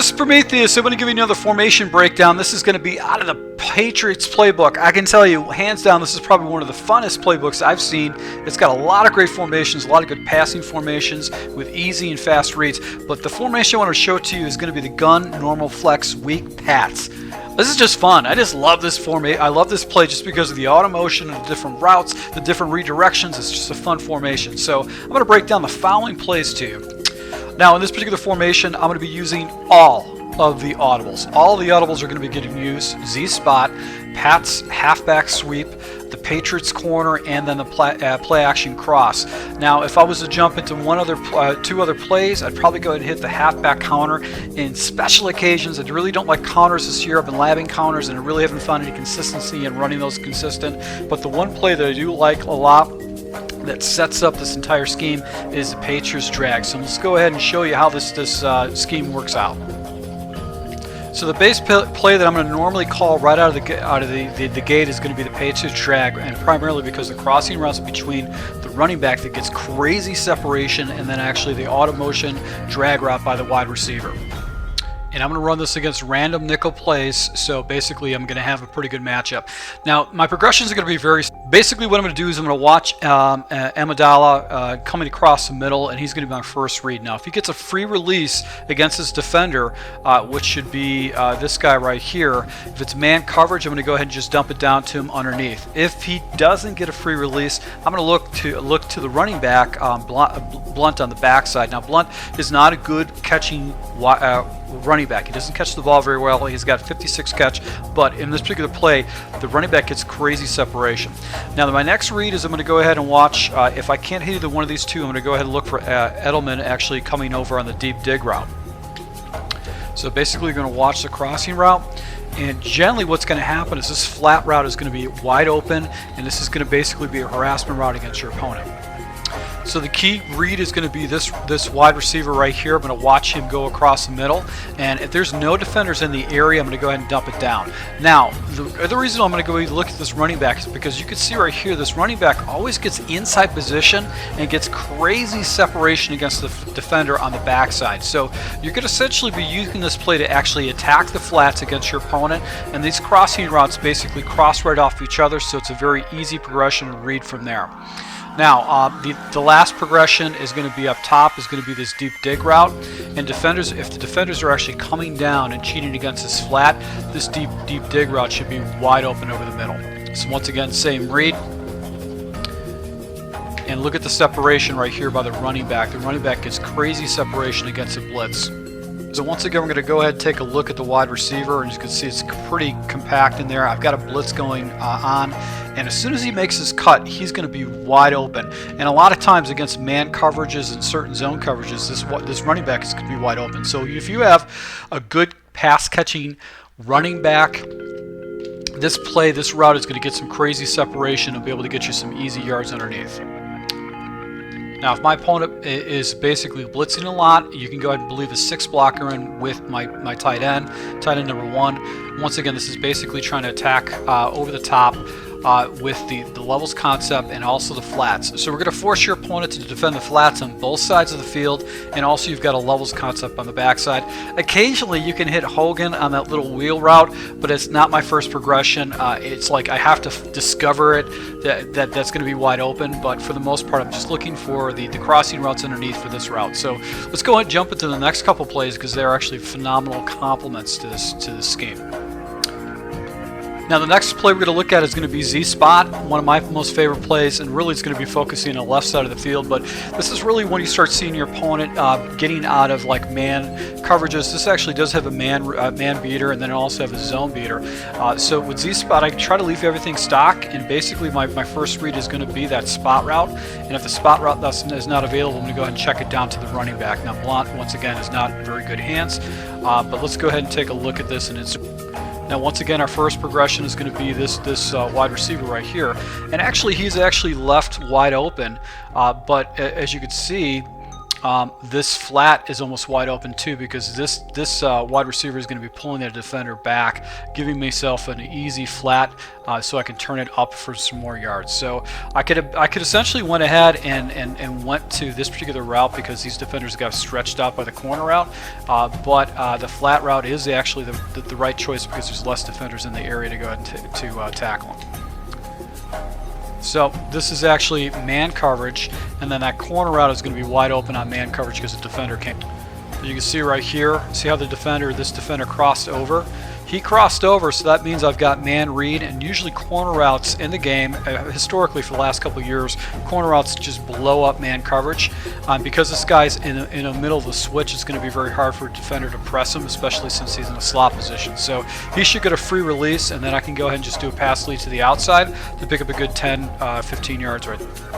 This is Prometheus. I'm going to give you another formation breakdown. This is going to be out of the Patriots playbook. I can tell you, hands down, this is probably one of the funnest playbooks I've seen. It's got a lot of great formations, a lot of good passing formations with easy and fast reads. But the formation I want to show to you is going to be the gun, normal, flex, weak, PATS. This is just fun. I just love this formation. I love this play just because of the auto motion and the different routes, the different redirections. It's just a fun formation. So I'm going to break down the following plays to you. Now, in this particular formation, I'm going to be using all of the audibles. All of the audibles are going to be getting used. Z-spot, PATS, halfback sweep, the Patriots corner, and then the play action cross. Now, if I was to jump into two other plays, I'd probably go ahead and hit the halfback counter. In special occasions, I really don't like counters this year. I've been labbing counters, and I really haven't found any consistency in running those consistent. But the one play that I do like a lot that sets up this entire scheme is the Patriots drag. So let's go ahead and show you how this scheme works out. So the base play that I'm going to normally call right out of the gate is going to be the Patriots drag, and primarily because the crossing routes between the running back that gets crazy separation, and then actually the auto motion drag route by the wide receiver. And I'm going to run this against random nickel plays, so basically I'm going to have a pretty good matchup. Now, my progressions are going to be very... Basically what I'm going to do is I'm going to watch Amendola coming across the middle, and he's going to be my first read. Now, if he gets a free release against his defender, which should be this guy right here, if it's man coverage, I'm going to go ahead and just dump it down to him underneath. If he doesn't get a free release, I'm going to look to the running back, Blunt on the backside. Now, Blunt is not a good catching running back. He doesn't catch the ball very well. He's got 56 catch, but in this particular play, the running back gets crazy separation. Now, my next read is I'm going to go ahead and watch, if I can't hit either one of these two, I'm going to go ahead and look for Edelman actually coming over on the deep dig route. So basically, you're going to watch the crossing route, and generally what's going to happen is this flat route is going to be wide open, and this is going to basically be a harassment route against your opponent. So the key read is going to be this wide receiver right here. I'm going to watch him go across the middle, and if there's no defenders in the area, I'm going to go ahead and dump it down. Now, the reason I'm going to go look at this running back is because you can see right here, this running back always gets inside position and gets crazy separation against the defender on the backside. So you're going to essentially be using this play to actually attack the flats against your opponent, and these crossing routes basically cross right off each other, so it's a very easy progression to read from there. Now, the last progression is going to be up top, is going to be this deep dig route. And defenders, if the defenders are actually coming down and cheating against this flat, this deep dig route should be wide open over the middle. So once again, same read. And look at the separation right here by the running back. The running back gets crazy separation against the blitz. So once again, we're going to go ahead and take a look at the wide receiver, and you can see it's pretty compact in there. I've got a blitz going on, and as soon as he makes his cut, he's going to be wide open. And a lot of times against man coverages and certain zone coverages, this running back is going to be wide open. So if you have a good pass-catching running back, this route is going to get some crazy separation and be able to get you some easy yards underneath. Now, if my opponent is basically blitzing a lot, you can go ahead and leave a 6 blocker in with my tight end number 1. Once again, this is basically trying to attack over the top with the levels concept and also the flats. So we're going to force your opponent to defend the flats on both sides of the field, and also you've got a levels concept on the backside. Occasionally you can hit Hogan on that little wheel route, but it's not my first progression. It's like I have to discover it that's going to be wide open, but for the most part I'm just looking for the crossing routes underneath for this route. So let's go ahead and jump into the next couple plays because they're actually phenomenal complements to this scheme. Now, the next play we're going to look at is going to be Z-spot, one of my most favorite plays, and really it's going to be focusing on the left side of the field. But this is really when you start seeing your opponent getting out of like man coverages. This actually does have a man beater, and then it also have a zone beater. So with Z-spot, I try to leave everything stock, and basically my first read is going to be that spot route. And if the spot route is not available, I'm going to go ahead and check it down to the running back. Now, Blunt, once again, is not very good hands, but let's go ahead and take a look at this. And now, once again, our first progression is going to be this wide receiver right here, and actually he's actually left wide open, but as you can see, this flat is almost wide open too, because this wide receiver is going to be pulling that defender back, giving myself an easy flat so I can turn it up for some more yards. So I could essentially went ahead and went to this particular route because these defenders got stretched out by the corner route, but the flat route is actually the right choice because there's less defenders in the area to go ahead and to tackle them. So this is actually man coverage, and then that corner route is going to be wide open on man coverage because the defender can't. You can see right here, see how this defender crossed over? He crossed over, so that means I've got man read, and usually corner routes in the game, historically for the last couple of years, corner routes just blow up man coverage. Because this guy's in the middle of the switch, it's going to be very hard for a defender to press him, especially since he's in a slot position. So he should get a free release, and then I can go ahead and just do a pass lead to the outside to pick up a good 10, 15 yards right there.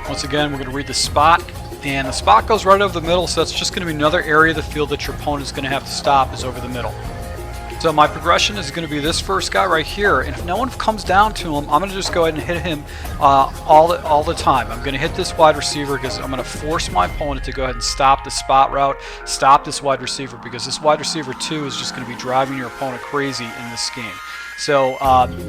Once again, we're going to read the spot. And the spot goes right over the middle, so that's just going to be another area of the field that your opponent is going to have to stop is over the middle. So my progression is going to be this first guy right here, and if no one comes down to him, I'm going to just go ahead and hit him all the time. I'm going to hit this wide receiver because I'm going to force my opponent to go ahead and stop the spot route, stop this wide receiver, because this wide receiver too is just going to be driving your opponent crazy in this game. So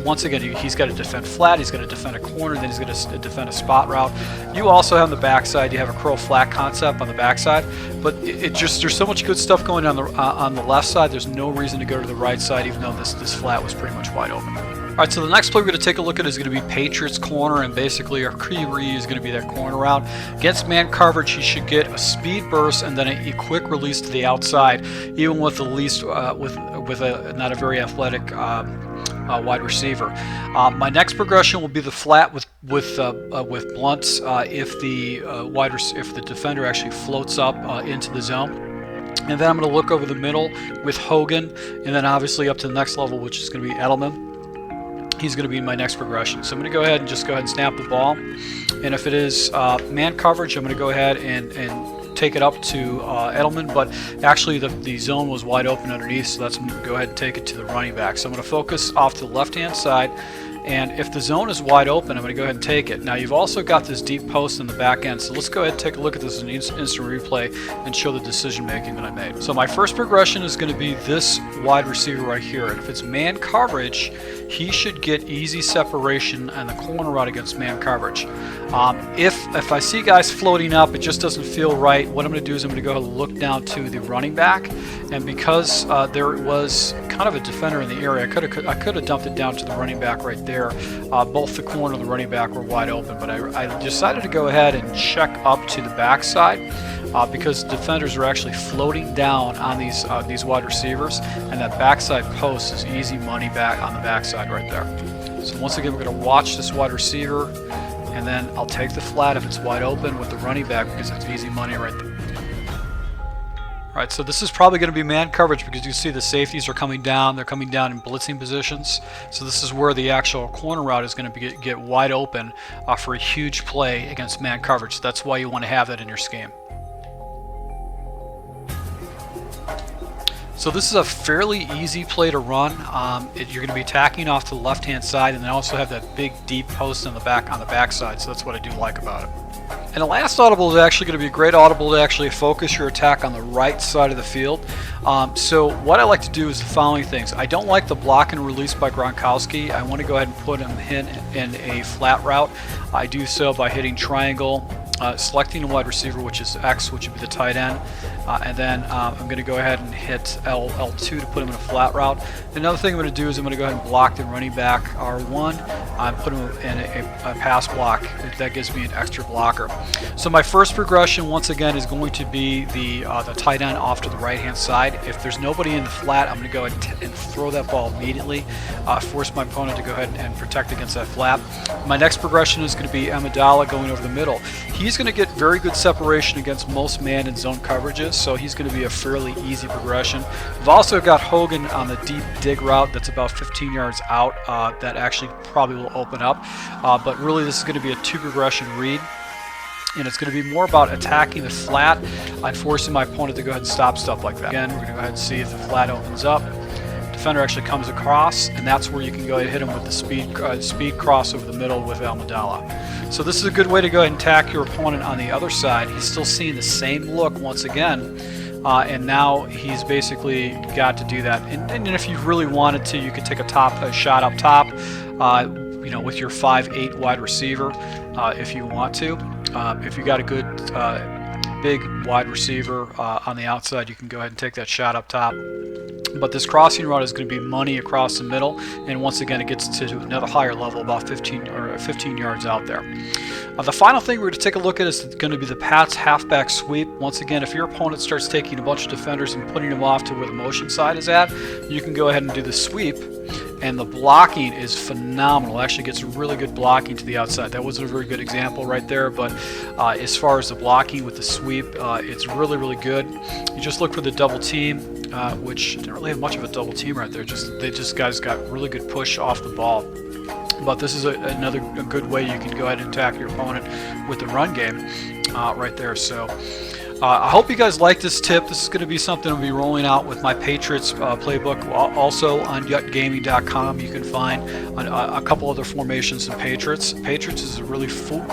once again, he's got to defend flat, he's got to defend a corner, then he's going to defend a spot route. You also have on the backside, you have a curl flat concept on the backside, but there's so much good stuff going on the left side. There's no reason to go to the right side, even though this flat was pretty much wide open. All right, so the next play we're going to take a look at is going to be Patriots corner, and basically our key read is going to be that corner route. Against man coverage, he should get a speed burst and then a quick release to the outside, even with the least with a not a very athletic wide receiver. My next progression will be the flat with blunts if the defender actually floats up into the zone. And then I'm going to look over the middle with Hogan, and then obviously up to the next level, which is going to be Edelman. He's going to be my next progression. So I'm going to go ahead and snap the ball. And if it is man coverage, I'm going to go ahead and take it up to Edelman, but actually the zone was wide open underneath, so that's going to go ahead and take it to the running back. So I'm going to focus off to the left-hand side, and if the zone is wide open, I'm going to go ahead and take it. Now you've also got this deep post in the back end, so let's go ahead and take a look at this in instant replay and show the decision making that I made. So my first progression is going to be this wide receiver right here, and if it's man coverage, he should get easy separation on the corner route against man coverage. If I see guys floating up, it just doesn't feel right, what I'm going to do is I'm going to go ahead and look down to the running back, and because there was kind of a defender in the area, I could have dumped it down to the running back right there. Both the corner and the running back were wide open, but I decided to go ahead and check up to the backside because defenders are actually floating down on these wide receivers, and that backside post is easy money back on the backside right there. So once again, we're going to watch this wide receiver, and then I'll take the flat if it's wide open with the running back because it's easy money right there. Alright, so this is probably going to be man coverage because you see the safeties are coming down. They're coming down in blitzing positions. So this is where the actual corner route is going to get wide open for a huge play against man coverage. So that's why you want to have that in your scheme. So this is a fairly easy play to run. You're going to be attacking off to the left-hand side, and then also have that big deep post on the back side. So that's what I do like about it. And the last audible is actually going to be a great audible to actually focus your attack on the right side of the field. So what I like to do is the following things. I don't like the block and release by Gronkowski. I want to go ahead and put him in a flat route. I do so by hitting triangle, selecting a wide receiver, which is X, which would be the tight end, and then I'm going to go ahead and hit L2 to put him in a flat route. Another thing I'm going to do is I'm going to go ahead and block the running back R1, put him in a pass block. That gives me an extra blocker. So my first progression, once again, is going to be the tight end off to the right-hand side. If there's nobody in the flat, I'm going to go ahead and throw that ball immediately, force my opponent to go ahead and protect against that flat. My next progression is going to be Amendola going over the middle. He's going to get very good separation against most man and zone coverages, so he's going to be a fairly easy progression. We've also got Hogan on the deep dig route that's about 15 yards out. That actually probably will open up, but really this is going to be a two progression read. And it's going to be more about attacking the flat and forcing my opponent to go ahead and stop stuff like that. Again, we're going to go ahead and see if the flat opens up. defender actually comes across, and that's where you can go ahead and hit him with the speed cross over the middle with Almadala. So this is a good way to go ahead and attack your opponent on the other side. He's still seeing the same look once again, and now he's basically got to do that. And if you really wanted to, you could take a shot up top, you know, with your 5'8" wide receiver, if you want to. If you got a good big wide receiver on the outside, you can go ahead and take that shot up top. But this crossing route is going to be money across the middle, and once again it gets to another higher level, about 15 yards out there. The final thing we're going to take a look at is going to be the PATS halfback sweep. Once again, if your opponent starts taking a bunch of defenders and putting them off to where the motion side is at, you can go ahead and do the sweep, and the blocking is phenomenal. It actually gets really good blocking to the outside. That wasn't a very good example right there, but as far as the blocking with the sweep, it's really, really good. You just look for the double team, which didn't really have much of a double team right there. Guys got really good push off the ball. But this is another good way you can go ahead and attack your opponent with the run game right there. So I hope you guys like this tip. This is going to be something I'll be rolling out with my Patriots playbook. Also on yutgaming.com you can find a couple other formations in Patriots. Patriots is a really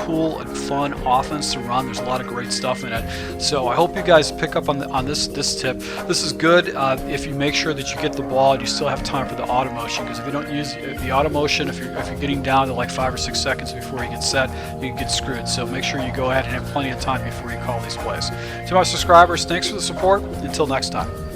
cool and fun offense to run. There's a lot of great stuff in it. So I hope you guys pick up on this tip. This is good if you make sure that you get the ball and you still have time for the auto motion, because if you don't use the auto motion, if you're getting down to like 5 or 6 seconds before you get set, you can get screwed. So make sure you go ahead and have plenty of time before you call these plays. To my subscribers, thanks for the support. Until next time.